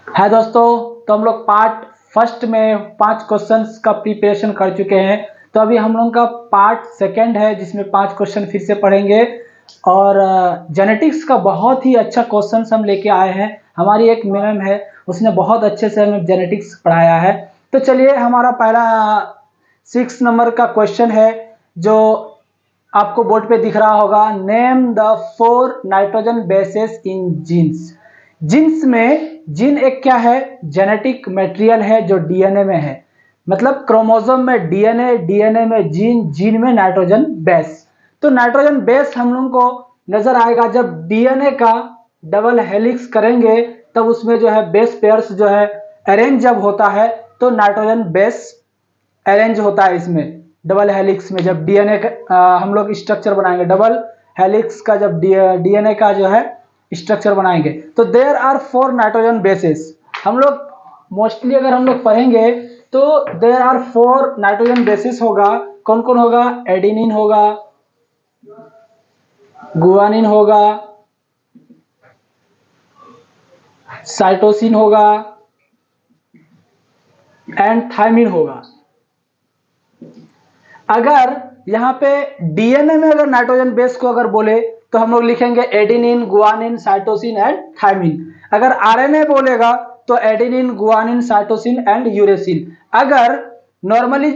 है दोस्तों। तो हम लोग पार्ट फर्स्ट में 5 क्वेश्चंस का प्रिपरेशन कर चुके हैं। तो अभी हम लोग का पार्ट सेकंड है जिसमें 5 क्वेश्चन फिर से पढ़ेंगे। और जेनेटिक्स का बहुत ही अच्छा क्वेश्चंस हम लेके आए हैं। हमारी एक मैम है, उसने बहुत अच्छे से हमें जेनेटिक्स पढ़ाया है। तो चलिए, हमारा पहला 6 नंबर का क्वेश्चन है जो आपको बोर्ड पे दिख रहा होगा। Name the 4 nitrogen bases in genes. Genes में जीन एक क्या है? जेनेटिक मटेरियल है जो डीएनए में है। मतलब क्रोमोसोम में डीएनए, डीएनए में जीन, जीन में नाइट्रोजन बेस। तो नाइट्रोजन बेस हम लोगों को नजर आएगा जब डीएनए का डबल हेलिक्स करेंगे, तब उसमें जो है बेस पेयर्स जो है अरेंज जब होता है तो नाइट्रोजन बेस अरेंज होता है। इसमें डबल हेलिक्स में जब डीएनए हम लोग स्ट्रक्चर बनाएंगे, डबल हेलिक्स का जब डीएनए का जो है स्ट्रक्चर बनाएंगे, तो देयर आर 4 नाइट्रोजन बेसेस। हम लोग मोस्टली अगर हम लोग पढ़ेंगे तो देयर आर 4 नाइट्रोजन बेसिस होगा। कौन कौन होगा? एडिनिन होगा, गुआनिन होगा, साइटोसिन होगा एंड थायमिन होगा। अगर यहाँ पे डीएनए में अगर नाइट्रोजन बेस को अगर बोले तो हम लोग लिखेंगे adenine, guanine, cytosine and thymine. अगर आरएनए बोलेगा तो adenine, guanine, cytosine and uracil. अगर नॉर्मली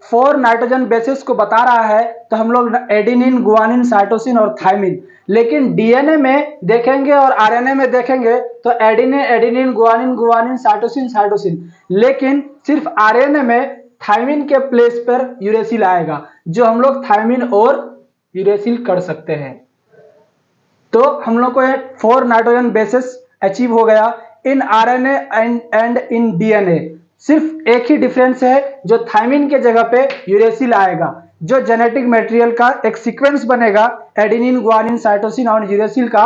4 नाइट्रोजन बेसिस को बता रहा है तो हम लोग एडिनिन, गुआनिन, साइटोसिन और थायमिन। लेकिन डीएनए में देखेंगे और आरएनए में देखेंगे तो adenine, adenine, guanine, guanine, cytosine, cytosine. लेकिन सिर्फ आरएनए में थायमिन के प्लेस पर यूरेसिल आएगा, जो हम लोग थायमिन और यूरेसिल कर सकते हैं। तो हम लोग को 4 नाइट्रोजन बेसिस अचीव हो गया in RNA and in DNA. सिर्फ एक ही डिफरेंस है, जो थायमिन के जगह पे यूरेसिल आएगा। जो जेनेटिक मटेरियल का एक सीक्वेंस बनेगा एडिनिन, गुआनिन, साइटोसिन और यूरेसिल का,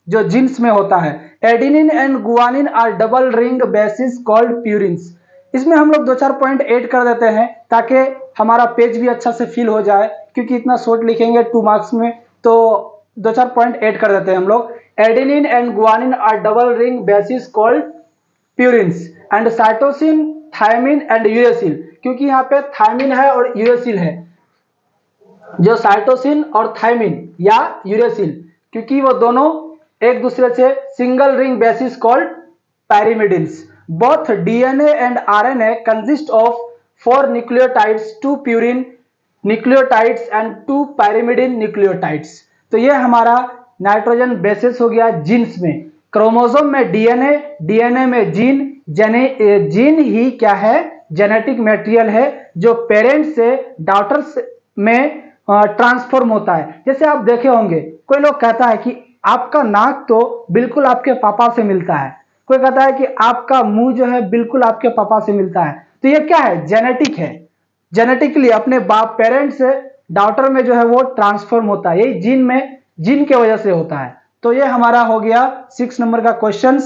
जो जीन्स में होता है। Adenine and guanine are double ring bases called purines. इसमें हम लोग 2-4 पॉइंट ऐड कर देते हैं ताकि हमारा पेज भी अच्छा से फिल हो जाए, क्योंकि इतना शॉर्ट लिखेंगे 2 मार्क्स में, तो 2-4 पॉइंट ऐड कर देते हैं हम लोग। Adenine and guanine are double ring bases called purines and cytosine, thymine and uracil. क्योंकि यहाँ पे थायमिन है और यूरेसिल है, जो साइटोसिन और थायमिन या यूरेसिल, क्योंकि वो दोनों एक दूसरे से single ring bases called pyrimidines. Both DNA and RNA consist of 4 nucleotides, 2 purine nucleotides and 2 pyrimidine nucleotides. तो ये हमारा नाइट्रोजन बेसिस हो गया जीन्स में। क्रोमोसोम में डीएनए, डीएनए में जीन, जीन ही क्या है? जेनेटिक मटेरियल है जो पेरेंट्स से डॉटर्स में ट्रांसफॉर्म होता है। जैसे आप देखे होंगे, कोई लोग कहता है कि आपका नाक तो बिल्कुल आपके पापा से मिलता है, कोई कहता है कि आपका मुंह जो है बिल्कुल आपके पापा से मिलता है। तो ये क्या है? जेनेटिक है। जेनेटिकली अपने बाप पेरेंट्स से डॉटर में जो है वो ट्रांसफॉर्म होता है। यही जीन में, जीन के वजह से होता है। तो ये हमारा हो गया 6 नंबर का क्वेश्चन।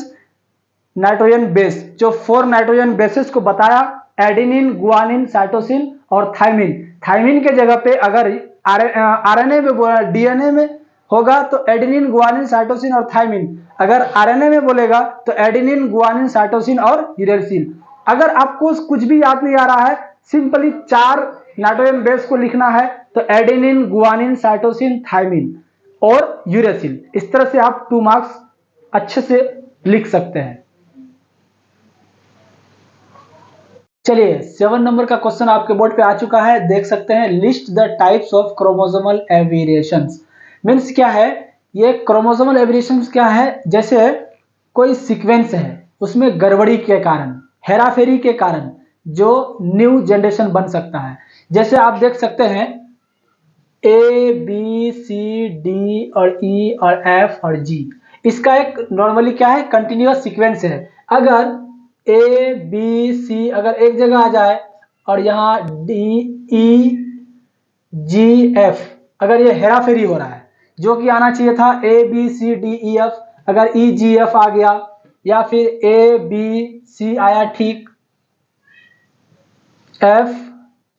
नाइट्रोजन बेस, जो 4 नाइट्रोजन बेसिस को बताया, एडिनिन, गुआनिन, साइटोसिन और थायमिन। थायमिन के जगह पे अगर आरएनए में, डीएनए में होगा तो एडिनिन, गुआनिन, साइटोसिन और थायमिन। अगर आरएनए में बोलेगा तो एडिनिन, गुआनिन, साइटोसिन और यूरेसिल। अगर आपको कुछ भी याद नहीं आ रहा है, सिंपली 4 नाइट्रोजन बेस को लिखना है, तो एडिनिन, गुआनिन, साइटोसिन, थायमिन और यूरेसिल। इस तरह से आप 2 मार्क्स अच्छे से लिख सकते हैं। चलिए, 7 नंबर का क्वेश्चन आपके बोर्ड पे आ चुका है, देख सकते हैं। List the types of chromosomal aberrations. Means क्या है? ये क्रोमोसोमल एवेरिएशंस क्या है? जैसे कोई सीक्वेंस है, उसमें गड़बड़ी के कारण, हेराफेरी के कारण जो न्यू जनरेशन बन सकता है। जैसे आप देख सकते हैं ए, बी, सी, डी और ई और एफ और जी। इसका एक नॉर्मली क्या है? कंटिन्यूअस सीक्वेंस है। अगर ए, बी, सी अगर एक जगह आ जाए और यहाँ डी, ई, जी, एफ, अगर ये हेराफेरी हो रहा है, जो कि आना चाहिए था ए, B, C, D, E, F, अगर ई, जी, एफ आ गया, या फिर ए, बी, सी आया ठीक, एफ,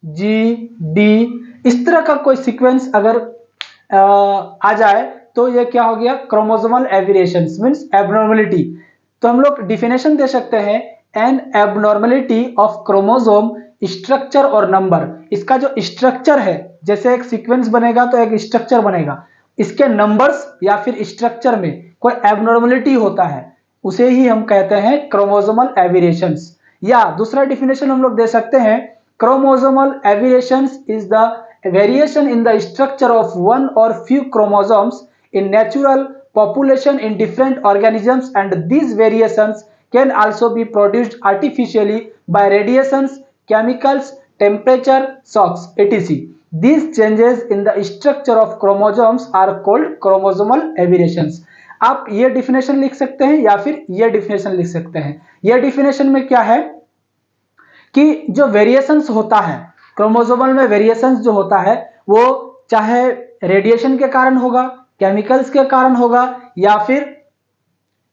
जी, डी, इस तरह का कोई सीक्वेंस अगर आ जाए तो ये क्या हो गया? Chromosomal aberrations means abnormality. तो हम लोग डिफिनेशन दे सकते हैं an abnormality of chromosome structure और नंबर। इसका जो स्ट्रक्चर है, जैसे एक सीक्वेंस बनेगा तो एक स्ट्रक्चर बनेगा, इसके नंबर्स या फिर स्ट्रक्चर में कोई एबनॉर्मलिटी होता है, उसे ही हम कहते हैं क्रोमोसोमल एविएशंस। या दूसरा डिफिनेशन हम लोग दे सकते हैं, chromosomal aberrations is the variation in the structure of one or few chromosomes in natural population in different organisms, and these variations can also be produced artificially by radiations, chemicals, temperature, shocks, etc. These changes in the structure of chromosomes are called chromosomal aberrations. आप ये definition लिख सकते हैं या फिर ये definition लिख सकते हैं। ये डिफिनेशन में क्या है कि जो वेरिएशंस होता है क्रोमोसोमल में, वेरिएशंस जो होता है वो चाहे रेडिएशन के कारण होगा, केमिकल्स के कारण होगा या फिर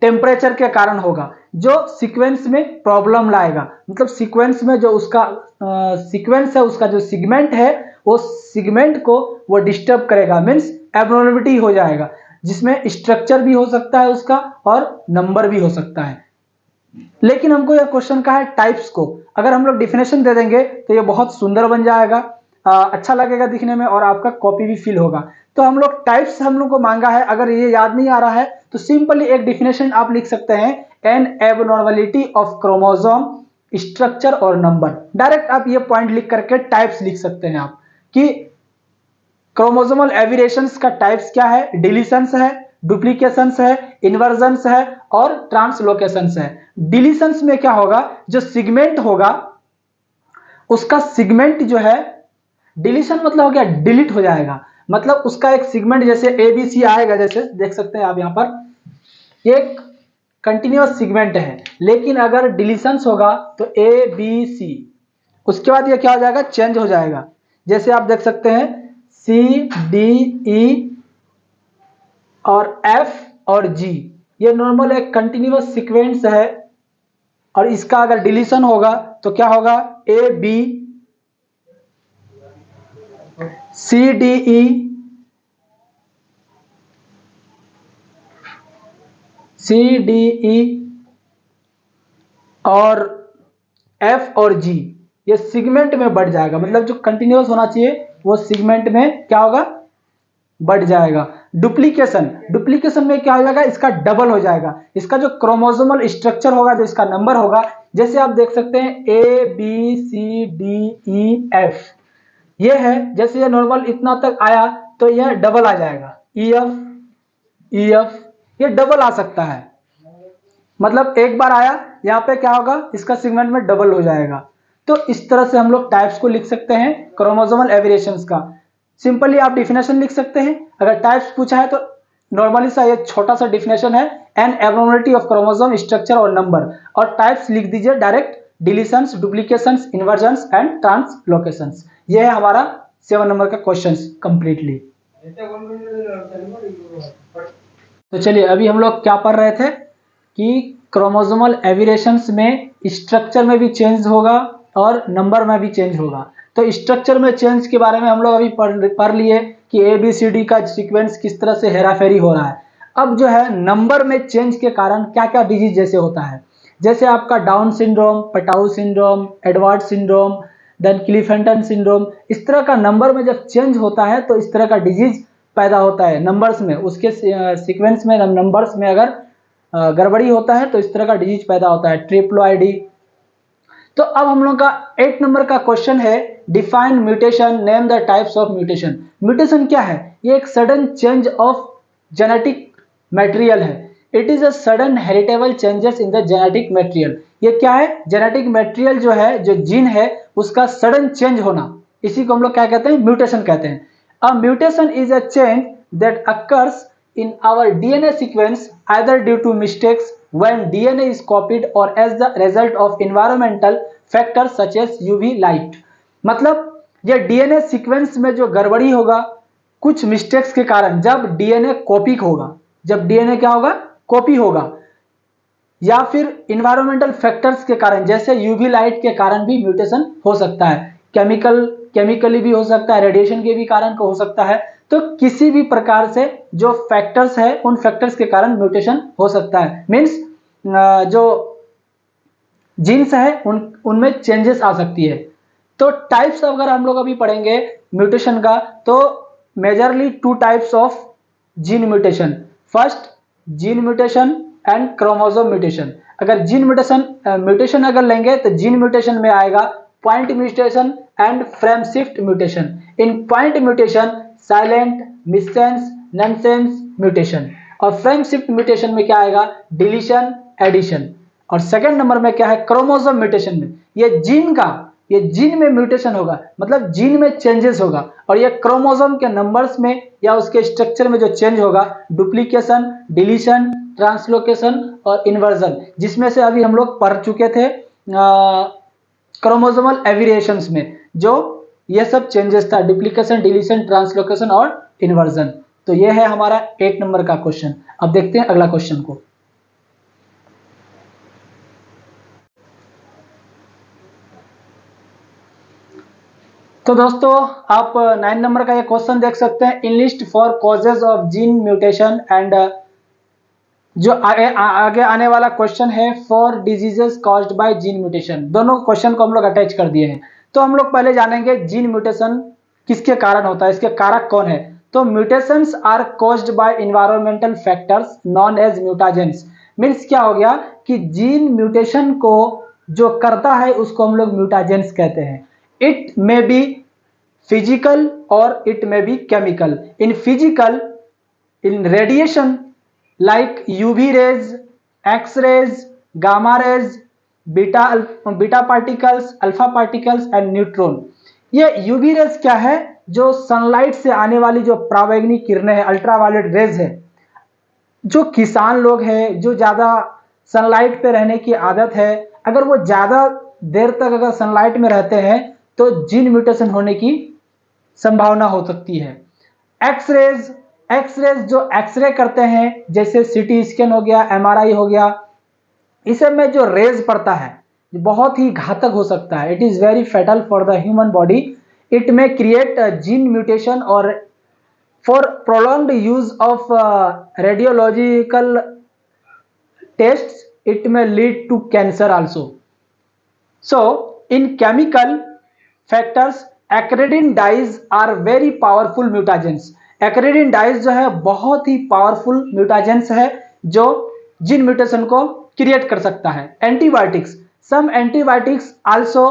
टेम्परेचर के कारण होगा, जो सीक्वेंस में प्रॉब्लम लाएगा। मतलब सीक्वेंस में जो उसका सीक्वेंस है, उसका जो सिगमेंट है, वो सिगमेंट को वो डिस्टर्ब करेगा, मीन्स एब्नॉर्मलिटी हो जाएगा, जिसमें स्ट्रक्चर भी हो सकता है उसका और नंबर भी हो सकता है। लेकिन हमको यह क्वेश्चन का है टाइप्स को, अगर हम लोग डिफिनेशन दे देंगे तो ये बहुत सुंदर बन जाएगा, अच्छा लगेगा दिखने में और आपका कॉपी भी फील होगा। तो हम लोग टाइप्स हम लोग को मांगा है, अगर ये याद नहीं आ रहा है तो सिंपली एक डिफिनेशन आप लिख सकते हैं, an abnormality of chromosome structure और नंबर। डायरेक्ट आप ये पॉइंट लिख करके टाइप्स लिख सकते हैं आप कि क्रोमोसोमल एविएशंस का टाइप्स क्या है, डिलीशंस है, डुप्लीकेशंस है, इन्वर्जन्स है और ट्रांसलोकेशंस है। डिलीशंस में क्या होगा, जो सिगमेंट होगा उसका सिगमेंट जो है, डिलीशन मतलब हो गया डिलीट हो जाएगा, मतलब उसका एक सिगमेंट जैसे ए बी सी आएगा, जैसे देख सकते हैं आप यहाँ पर एक कंटिन्यूअस सिगमेंट है, लेकिन अगर डिलीशंस होगा तो ए बी सी, उसके बाद ये क्या हो जाएगा, चेंज हो जाएगा। जैसे आप देख सकते हैं सी डी ई और एफ और जी, ये नॉर्मल एक कंटिन्यूअस सीक्वेंस है, और इसका अगर डिलीशन होगा तो क्या होगा, A B C D E C D E और एफ और जी, ये सिगमेंट में बढ़ जाएगा। मतलब जो कंटिन्यूअस होना चाहिए वो सिगमेंट में क्या होगा, बढ़ जाएगा। डुप्लीकेशन, डुप्लीकेशन में क्या हो जाएगा, इसका डबल हो जाएगा। इसका जो क्रोमोसोमल स्ट्रक्चर होगा, जो इसका नंबर होगा, जैसे आप देख सकते हैं A B C D E F, ये है, जैसे ये नॉर्मल इतना तक आया तो यह डबल आ जाएगा, ई एफ, ये डबल आ सकता है। मतलब एक बार आया, यहाँ पे क्या होगा, इसका सिगमेंट में डबल हो जाएगा। तो इस तरह से हम लोग टाइप्स को लिख सकते हैं क्रोमोसोमल एविएशंस का। सिंपली आप डिफिनेशन लिख सकते हैं, अगर टाइप्स पूछा है तो नॉर्मली सा ये छोटा सा डिफिनेशन है, an abnormality of chromosome structure और नंबर, और टाइप्स लिख दीजिए direct, deletions, duplications, inversions and translocations. ये है हमारा 7 नंबर का क्वेश्चन कंप्लीटली। तो चलिए अभी हम लोग क्या पढ़ रहे थे कि क्रोमोसोमल एविएशंस में स्ट्रक्चर में भी चेंज होगा और नंबर में भी चेंज होगा। तो स्ट्रक्चर में चेंज के बारे में हम लोग अभी पढ़ लिए कि ए बी सी डी का सीक्वेंस किस तरह से हेराफेरी हो रहा है। अब जो है नंबर में चेंज के कारण क्या क्या डिजीज जैसे होता है, जैसे आपका Down syndrome, Patau syndrome, Edward syndrome, then Klinefelter syndrome, इस तरह का नंबर में जब चेंज होता है तो इस तरह का डिजीज पैदा होता है नंबर्स में, उसके सीक्वेंस में नंबर्स में अगर गड़बड़ी होता है तो इस तरह का डिजीज पैदा होता है, ट्रिप्लोआईडी। तो अब हम लोग का 8 नंबर का क्वेश्चन है, define mutation, name the types of mutation. Mutation क्या है, ये एक sudden change of genetic material है। It is a sudden heritable changes in the genetic material. ये क्या है, जेनेटिक मटेरियल जो है, जो जीन है, उसका सडन चेंज होना, इसी को हम लोग क्या कहते हैं, म्यूटेशन कहते हैं। A mutation is a change that occurs in our DNA sequence either due to mistakes when DNA is copied or as the result of environmental factors such as UV light। मतलब ये DNA sequence में जो गड़बड़ी होगा कुछ mistakes के कारण, जब DNA कॉपी होगा, जब DNA क्या होगा, कॉपी होगा, या फिर इन्वायरमेंटल फैक्टर्स के कारण, जैसे यूवी लाइट के कारण भी म्यूटेशन हो सकता है, केमिकली भी हो सकता है, रेडिएशन के भी कारण को हो सकता है। तो किसी भी प्रकार से जो फैक्टर्स है, उन फैक्टर्स के कारण म्यूटेशन हो सकता है। मीन्स जो जीन्स है उनमें चेंजेस आ सकती है। तो टाइप्स अगर हम लोग अभी पढ़ेंगे म्यूटेशन का, तो majorly 2 types of gene mutation. First, gene mutation and chromosome mutation. अगर जीन म्यूटेशन अगर लेंगे तो जीन म्यूटेशन में आएगा point mutation and frame shift mutation. In point mutation silent, missense, nonsense mutation. और फ्रेम शिफ्ट म्यूटेशन में क्या आएगा? Deletion, addition. और सेकंड नंबर में क्या है? क्रोमोसोम म्यूटेशन में ये जीन में म्यूटेशन होगा, मतलब जीन में चेंजेस होगा, और ये क्रोमोसोम के नंबर्स में या उसके स्ट्रक्चर में जो चेंज होगा, डुप्लीकेशन, डिलीशन, ट्रांसलोकेशन और इन्वर्जन, जिसमें से अभी हम लोग पढ़ चुके थे क्रोमोसोमल एविएशंस में, जो ये सब चेंजेस था, डुप्लीकेशन, डिलीशन, ट्रांसलोकेशन और इन्वर्जन। तो ये है हमारा 8 नंबर का क्वेश्चन। अब देखते हैं अगला क्वेश्चन को। तो दोस्तों आप 9 नंबर का ये क्वेश्चन देख सकते हैं, in list for causes of gene mutation and जो आगे आने वाला क्वेश्चन है for diseases caused by gene mutation. दोनों क्वेश्चन को हम लोग अटैच कर दिए हैं। तो हम लोग पहले जानेंगे जीन म्यूटेशन किसके कारण होता है, इसके कारक कौन है। तो mutations are caused by environmental factors known as mutagens. Means क्या हो गया कि जीन म्यूटेशन को जो करता है उसको हम लोग म्यूटाजेंस कहते हैं। इट मे बी फिजिकल और it may be chemical. In physical, in radiation like UV rays, X rays, gamma rays, beta particles, alpha particles and neutron। ये UV रेज क्या है? जो सनलाइट से आने वाली जो परावैंगनिक किरणें हैं, अल्ट्रावायलेट रेज है। जो किसान लोग हैं, जो ज्यादा सनलाइट पे रहने की आदत है, अगर वो ज्यादा देर तक अगर सनलाइट में रहते हैं तो जीन म्यूटेशन होने की संभावना हो सकती है। एक्स रेज जो एक्सरे करते हैं, जैसे सिटी स्कैन हो गया, एमआरआई हो गया, इस सब में जो रेज पड़ता है बहुत ही घातक हो सकता है। It is very fatal for the human body. It may create gene mutation और for prolonged use of radiological test it may lead to cancer also. So, in chemical factors, acridine dyes are very powerful mutagens। acridine dyes जो है बहुत ही powerful mutagens है जो gene mutation को create कर सकता है। Antibiotics, some antibiotics also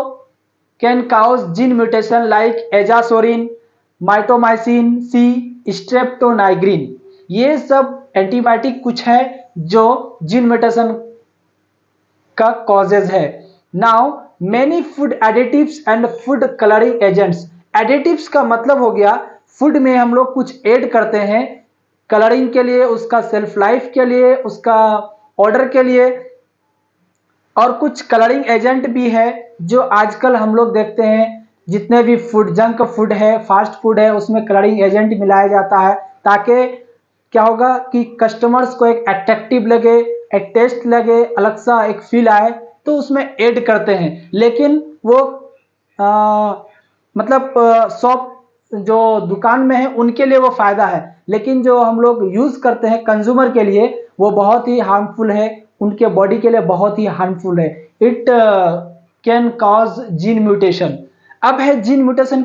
can cause gene mutation like azaserine, mitomycin C, streptonigrin. ये सब एंटीबायोटिक कुछ है जो जीन म्यूटेशन का कॉजेज है। Now many food additives and food colouring agents. Additives का मतलब हो गया फूड में हम लोग कुछ ऐड करते हैं कलरिंग के लिए, उसका सेल्फ लाइफ के लिए, उसका ऑर्डर के लिए। और कुछ कलरिंग एजेंट भी है जो आजकल हम लोग देखते हैं, जितने भी फूड, जंक फूड है, फास्ट फूड है, उसमें कलरिंग एजेंट मिलाया जाता है ताकि क्या होगा कि कस्टमर्स को एक अट्रैक्टिव लगे, एक टेस्ट लगे, अलग सा एक फील आए, तो उसमें ऐड करते हैं। लेकिन वो मतलब शॉप जो दुकान में है उनके लिए वो फायदा है, लेकिन जो हम लोग यूज करते हैं कंज्यूमर के लिए वो बहुत ही हार्मफुल है, उनके बॉडी के लिए बहुत ही हार्मफुल है। It can cause gene mutation. अब है जीन म्यूटेशन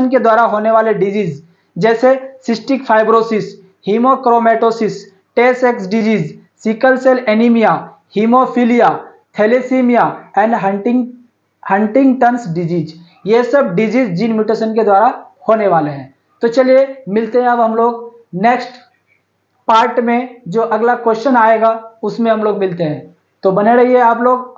के द्वारा होने वाले डिजीज, जैसे सिस्टिक फाइब्रोसिस, हीमोक्रोमेटोसिस, टे सेक्स disease, sickle cell anaemia, haemophilia, thalassaemia and Huntington's disease. ये सब डिजीज जीन म्यूटेशन के द्वारा होने वाले हैं। तो चलिए मिलते हैं अब हम लोग नेक्स्ट पार्ट में, जो अगला क्वेश्चन आएगा उसमें हम लोग मिलते हैं। तो बने रहिए आप लोग।